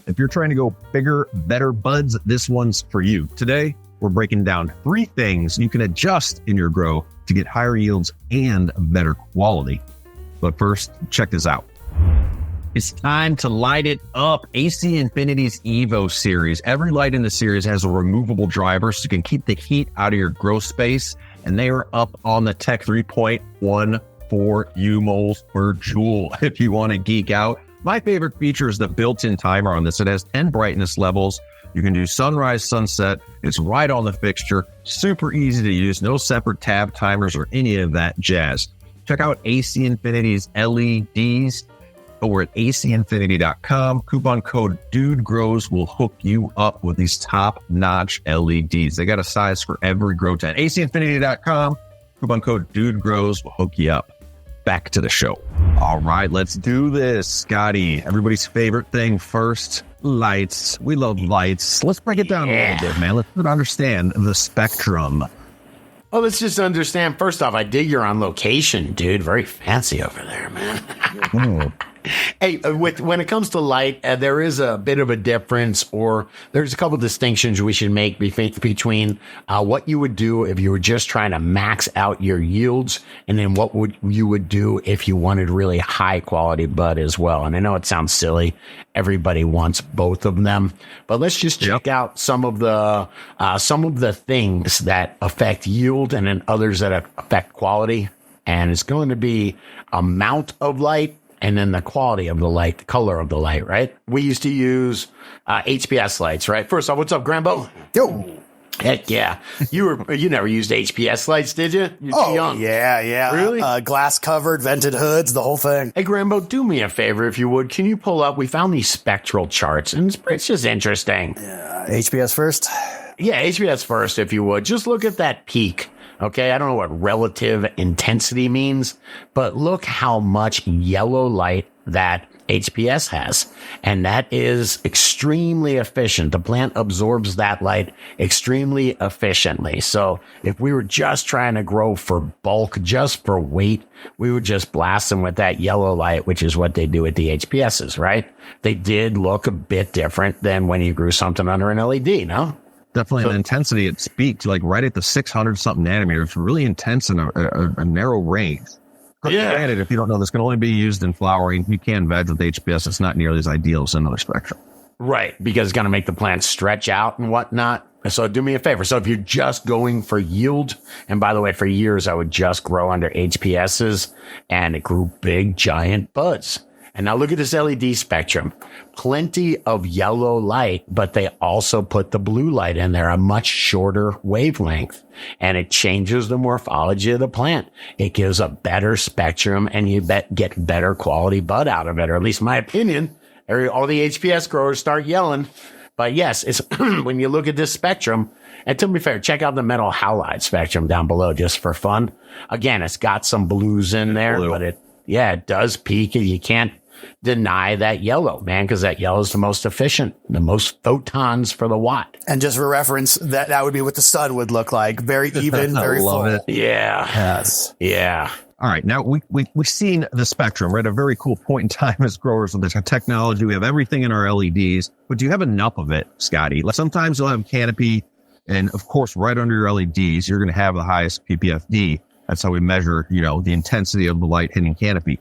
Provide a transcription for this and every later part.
If you're trying to go bigger, better buds, this one's for you. Today, we're breaking down 3 things you can adjust in your grow to get higher yields and better quality. But first, check this out. It's time to light it up. AC Infinity's Evo series. Every light in the series has a removable driver so you can keep the heat out of your grow space. And they are up on the Tech 3.14 U-moles per joule. If you want to geek out, my favorite feature is the built-in timer on this. It has 10 brightness levels. You can do sunrise, sunset. It's right on the fixture. Super easy to use. No separate tab timers or any of that jazz. Check out AC Infinity's LEDs over at acinfinity.com. Coupon code DUDEGROWS will hook you up with these top-notch LEDs. They got a size for every grow tent. acinfinity.com. Coupon code DUDEGROWS will hook you up. Back to the show. All right, let's do this. Scotty, everybody's favorite thing first, lights. We love lights. Let's break it down a little bit, man. Let's understand the spectrum. Well, let's just understand. First off, I dig you're on location, dude. Very fancy over there, man. Hey, when it comes to light, there is a bit of a difference, or there's a couple distinctions we should make between what you would do if you were just trying to max out your yields, and then what you would do if you wanted really high quality bud as well. And I know it sounds silly. Everybody wants both of them, but let's just check out some of the things that affect yield and then others that affect quality. And it's going to be amount of light, and then the quality of the light, the color of the light, right? We used to use HPS lights, right? First off, what's up, Grambo? Yo. Heck yeah. You never used HPS lights, did you? You're too young. Yeah. Really? Glass covered, vented hoods, the whole thing. Hey, Grambo, do me a favor if you would. Can you pull up? We found these spectral charts, and it's just interesting. HPS first? Yeah, HPS first, if you would. Just look at that peak. Okay, I don't know what relative intensity means, but look how much yellow light that HPS has. And that is extremely efficient. The plant absorbs that light extremely efficiently. So if we were just trying to grow for bulk, just for weight, we would just blast them with that yellow light, which is what they do with the HPSs, right? They did look a bit different than when you grew something under an LED, no? Definitely an intensity at peak, like right at the 600 something nanometer. It's really intense in a narrow range. Granted, if you don't know, this can only be used in flowering. You can veg with HPS. It's not nearly as ideal as another spectrum. Right, because it's going to make the plant stretch out and whatnot. So do me a favor. So if you're just going for yield, and by the way, for years, I would just grow under HPSs, and it grew big, giant buds. And now look at this LED spectrum. Plenty of yellow light, but they also put the blue light in there, a much shorter wavelength. And it changes the morphology of the plant. It gives a better spectrum, and you get better quality bud out of it, or at least my opinion. All the HPS growers start yelling. But yes, it's when you look at this spectrum, and to be fair, check out the metal halide spectrum down below just for fun. Again, it's got some blues in there, but it does peak. You can't deny that yellow, man, because that yellow is the most efficient, the most photons for the watt. And just for reference, that would be what the sun would look like. Very even, very full. It. Yeah. Yes. Yeah. All right. Now we've seen the spectrum. We're at a very cool point in time as growers with the technology. We have everything in our LEDs, but do you have enough of it, Scotty? Like sometimes you'll have canopy, and of course, right under your LEDs, you're going to have the highest PPFD. That's how we measure, the intensity of the light hitting canopy.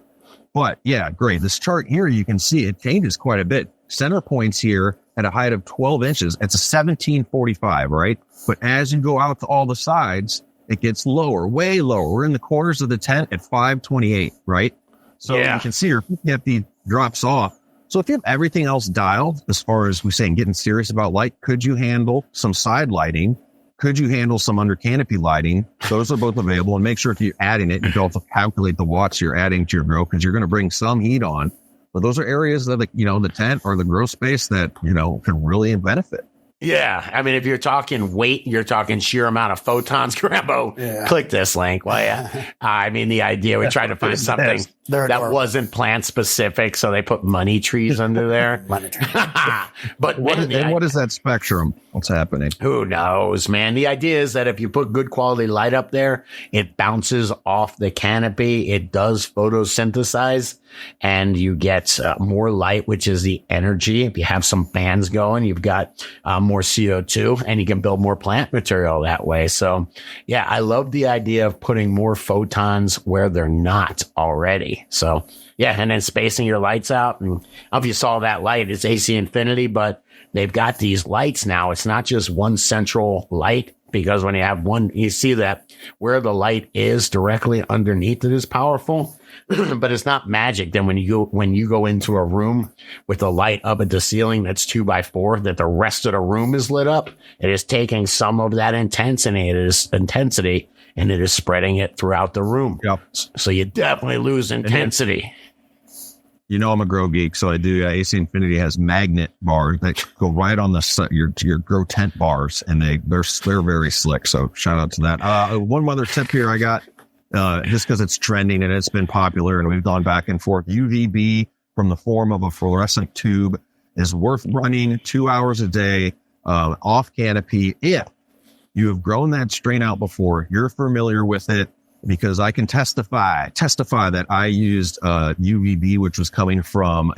But yeah, great. This chart here, you can see it changes quite a bit. Center points here at a height of 12 inches. It's a 1745, right? But as you go out to all the sides, it gets lower, way lower. We're in the corners of the tent at 528, right? So you can see your PPFD drops off. So if you have everything else dialed, as far as we're saying, getting serious about light, could you handle some side lighting? Could you handle some under canopy lighting? Those are both available. And make sure if you're adding it, you can also calculate the watts you're adding to your grow, because you're going to bring some heat on. But those are areas of the tent or the grow space that, can really benefit. Yeah. I mean, if you're talking weight, you're talking sheer amount of photons, Grambo, click this link. Well, yeah. I mean, the idea, we tried to find something. They're that adorable. wasn't plant specific, so they put money trees under there. Money tree. But What is that spectrum? What's happening? who knows, man? The idea is that if you put good quality light up there, it bounces off the canopy. It does photosynthesize and you get more light, which is the energy. If you have some fans going, you've got more CO2 and you can build more plant material that way. So yeah, I love the idea of putting more photons where they're not already. So yeah, and then spacing your lights out. And I don't know if you saw that light, it's AC Infinity, but they've got these lights now. It's not just one central light, because when you have one, you see that where the light is directly underneath it is powerful, but it's not magic. Then when you go into a room with a light up at the ceiling that's 2x4, that the rest of the room is lit up, it is taking some of that intensity. And it is spreading it throughout the room. Yep. So you definitely lose intensity. You know I'm a grow geek, so I do. AC Infinity has magnet bars that go right on your grow tent bars, and they're very slick. So shout out to that. One other tip here I got, just because it's trending and it's been popular, and we've gone back and forth. UVB from the form of a fluorescent tube is worth running 2 hours a day off canopy if you have grown that strain out before. You're familiar with it. Because I can testify that I used UVB, which was coming from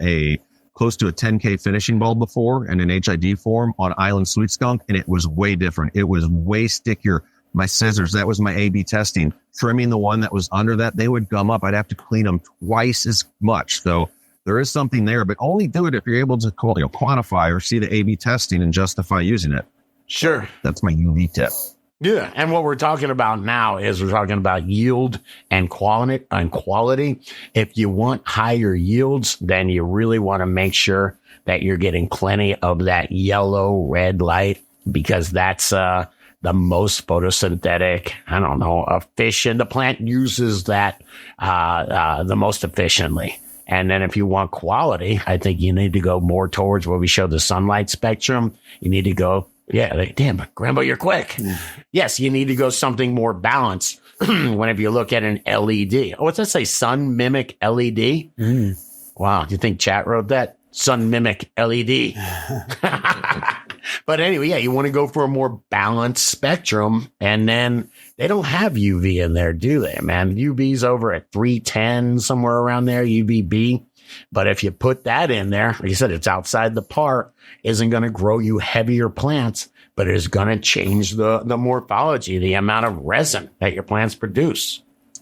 close to a 10K finishing bulb before, and an HID form on Island Sweet Skunk, and it was way different. It was way stickier. My scissors, that was my A/B testing. Trimming the one that was under that, they would gum up. I'd have to clean them twice as much. So there is something there, but only do it if you're able to quantify or see the A/B testing and justify using it. Sure. That's my UV tip. Yeah. And what we're talking about now is we're talking about yield and quality. If you want higher yields, then you really want to make sure that you're getting plenty of that yellow red light, because that's the most photosynthetic, efficient. The plant uses that the most efficiently. And then if you want quality, I think you need to go more towards where we show the sunlight spectrum. You need to go, damn, Grambo, you're quick. Yes, you need to go something more balanced. Whenever you look at an LED. Oh, what's that say? Sun Mimic LED? Wow, do you think chat wrote that? Sun Mimic LED. But anyway, yeah, you want to go for a more balanced spectrum. And then they don't have UV in there, do they, man? UV's over at 310, somewhere around there, UVB. But if you put that in there, like you said, it's outside the part, isn't going to grow you heavier plants, but it is going to change the morphology, the amount of resin that your plants produce.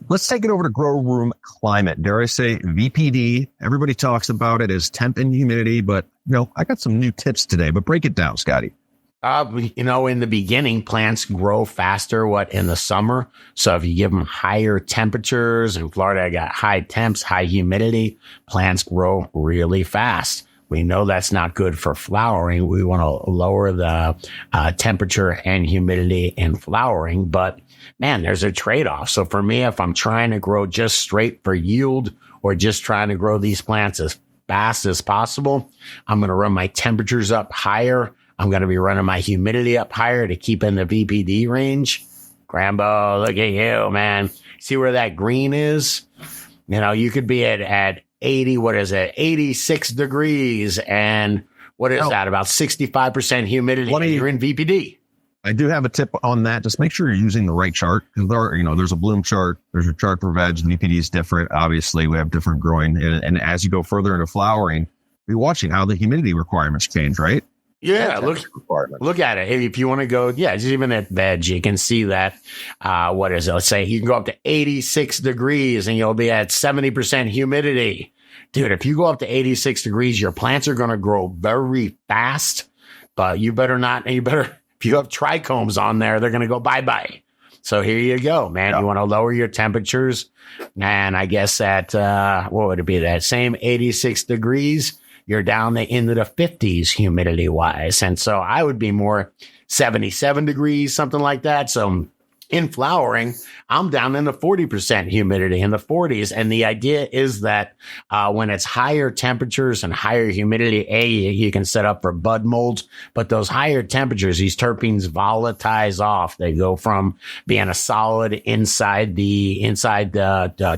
Let's take it over to grow room climate. Dare I say VPD? Everybody talks about it as temp and humidity, but I got some new tips today, but break it down, Scotty. In the beginning, plants grow faster, in the summer. So if you give them higher temperatures, in Florida, I got high temps, high humidity, plants grow really fast. We know that's not good for flowering. We want to lower the temperature and humidity in flowering, but man, there's a trade-off. So for me, if I'm trying to grow just straight for yield or just trying to grow these plants as fast as possible, I'm going to run my temperatures up higher. I'm going to be running my humidity up higher to keep in the VPD range. Grambo, look at you, man. See where that green is? You could be at 86 degrees. And what is that? About 65% humidity. You're in VPD. I do have a tip on that. Just make sure you're using the right chart. Because there's a bloom chart. There's a chart for veg. VPD is different. Obviously, we have different growing. And as you go further into flowering, be watching how the humidity requirements change, right? Yeah, look at it. If you want to go, just even at veg, you can see that, let's say you can go up to 86 degrees and you'll be at 70% humidity. Dude, if you go up to 86 degrees, your plants are going to grow very fast, but if you have trichomes on there, they're going to go bye-bye. So here you go, man. You want to lower your temperatures. And I guess at, what would it be? That same 86 degrees, you're down into the 50s humidity wise. And so I would be more 77 degrees, something like that. So in flowering, I'm down in the 40% humidity, in the 40s. And the idea is that when it's higher temperatures and higher humidity, you can set up for bud molds. But those higher temperatures, these terpenes volatilize off. They go from being a solid inside the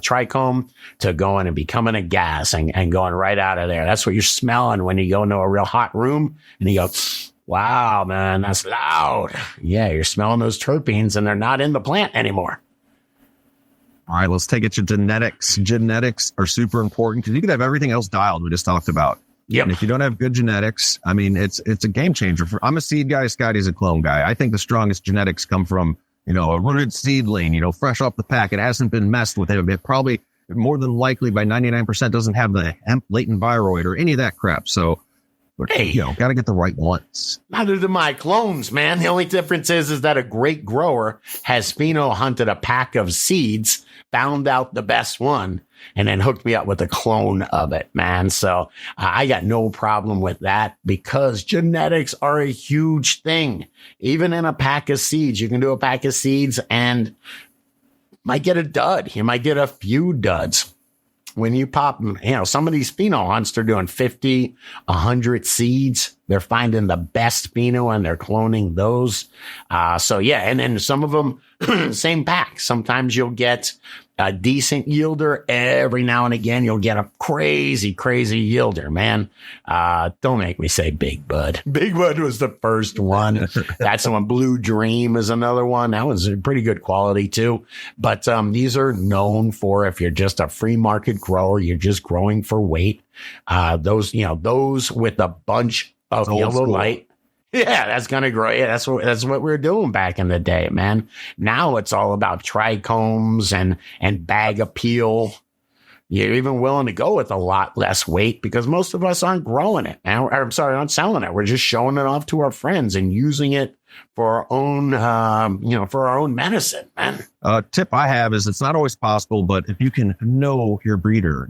trichome to going and becoming a gas and going right out of there. That's what you're smelling when you go into a real hot room and you go, wow, man, that's loud. Yeah, you're smelling those terpenes and they're not in the plant anymore. All right, let's take it to genetics. Genetics are super important because you can have everything else dialed we just talked about. Yep. And if you don't have good genetics, I mean, it's a game changer. I'm a seed guy. Scotty's a clone guy. I think the strongest genetics come from, a rooted seedling, fresh off the pack. It hasn't been messed with. It probably more than likely by 99% doesn't have the hemp latent viroid or any of that crap. So, hey, got to get the right ones. Neither do my clones, man. The only difference is that a great grower has pheno hunted a pack of seeds, found out the best one, and then hooked me up with a clone of it, man. So I got no problem with that because genetics are a huge thing. Even in a pack of seeds, you can do a pack of seeds and might get a dud. You might get a few duds. When you pop, some of these pheno hunts, they're doing 50, 100 seeds. They're finding the best pheno and they're cloning those. And then some of them, same pack. Sometimes you'll get a decent yielder. Every now and again, you'll get a crazy, crazy yielder, man. Don't make me say Big Bud. Big Bud was the first one. That's the one. Blue Dream is another one. That was a pretty good quality too. But these are known for if you're just a free market grower, you're just growing for weight. Those with a bunch of yellow light. Yeah, that's going to grow. Yeah, that's what we were doing back in the day, man. Now it's all about trichomes and bag appeal. You're even willing to go with a lot less weight because most of us aren't growing it. Aren't selling it. We're just showing it off to our friends and using it for our own, for our own medicine, man. Tip I have is it's not always possible, but if you can know your breeder,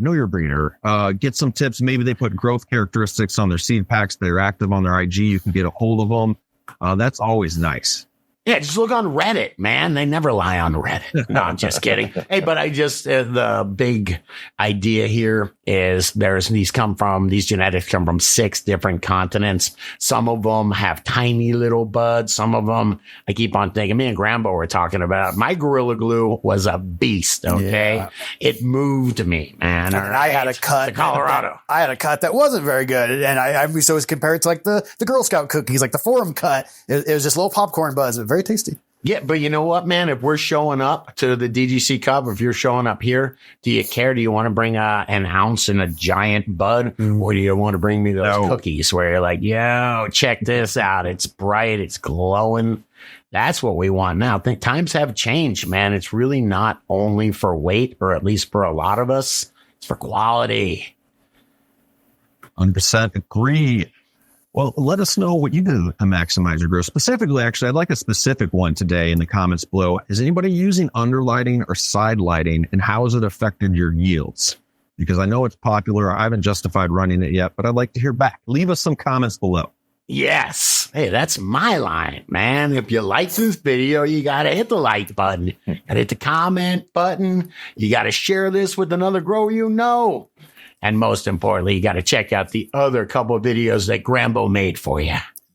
get some tips. Maybe they put growth characteristics on their seed packs. They're active on their IG. You can get a hold of them. That's always nice. Yeah, just look on Reddit, man. They never lie on Reddit. No, I'm just kidding. Hey, but the big idea here is these genetics come from 6 different continents. Some of them have tiny little buds. Some of them, I keep on thinking, me and Grambo were talking about, my Gorilla Glue was a beast, okay? Yeah. It moved me, man. And I had a cut. To Colorado. I had a cut that wasn't very good. And I used to always compare it to like the Girl Scout cookies, like the Forum cut. It was just little popcorn buds, but very tasty. Yeah, but you know what, man? If we're showing up to the DGC Cup, if you're showing up here, do you care? Do you want to bring an ounce in a giant bud? Or do you want to bring me those cookies where you're like, yo, check this out. It's bright. It's glowing. That's what we want now. I think times have changed, man. It's really not only for weight, or at least for a lot of us. It's for quality. 100% agree. Well, let us know what you do to maximize your growth. Specifically, actually, I'd like a specific one today in the comments below. Is anybody using underlighting or side lighting, and how has it affected your yields? Because I know it's popular. I haven't justified running it yet, but I'd like to hear back. Leave us some comments below. Yes. Hey, that's my line, man. If you like this video, you got to hit the like button. Got to hit the comment button. You got to share this with another grower you know. And most importantly, you got to check out the other couple of videos that Grambo made for you.